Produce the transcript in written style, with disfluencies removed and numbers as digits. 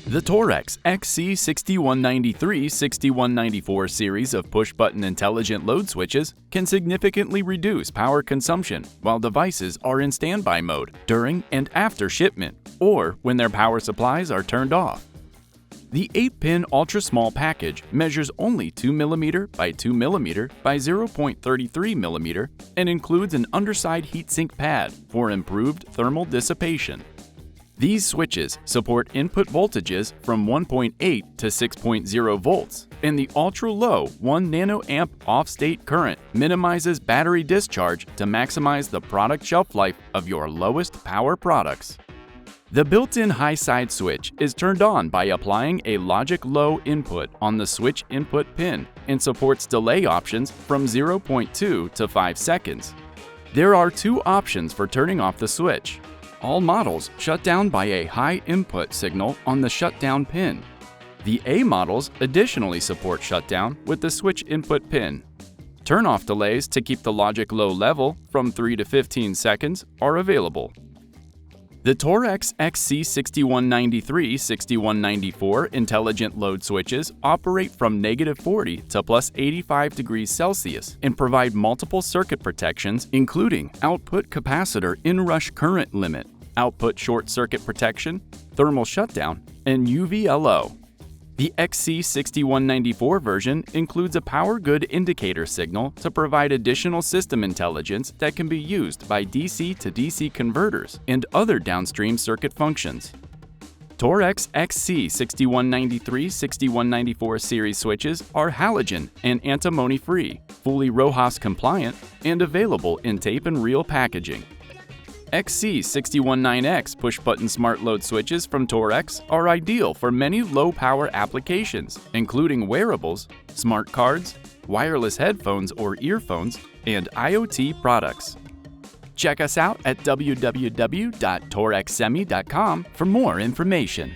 The Torex XC6193-6194 series of push-button intelligent load switches can significantly reduce power consumption while devices are in standby mode during and after shipment, or when their power supplies are turned off. The 8-pin ultra-small package measures only 2mm by 2mm by 0.33mm and includes an underside heatsink pad for improved thermal dissipation. These switches support input voltages from 1.8 to 6.0 volts, and the ultra-low 1 nanoamp off-state current minimizes battery discharge to maximize the product shelf life of your lowest power products. The built-in high-side switch is turned on by applying a logic low input on the switch input pin and supports delay options from 0.2 to 5 seconds. There are two options for turning off the switch. All models shut down by a high input signal on the shutdown pin. The A models additionally support shutdown with the switch input pin. Turn-off delays to keep the logic low level from 3 to 15 seconds are available. The Torex XC6193-6194 intelligent load switches operate from -40 to +85 degrees Celsius and provide multiple circuit protections including output capacitor inrush current limit, output short circuit protection, thermal shutdown, and UVLO. The XC6194 version includes a power good indicator signal to provide additional system intelligence that can be used by DC to DC converters and other downstream circuit functions. Torex XC6193-6194 series switches are halogen and antimony-free, fully RoHS compliant, and available in tape and reel packaging. XC619X push-button smart load switches from Torex are ideal for many low-power applications, including wearables, smart cards, wireless headphones or earphones, and IoT products. Check us out at www.torexsemi.com for more information.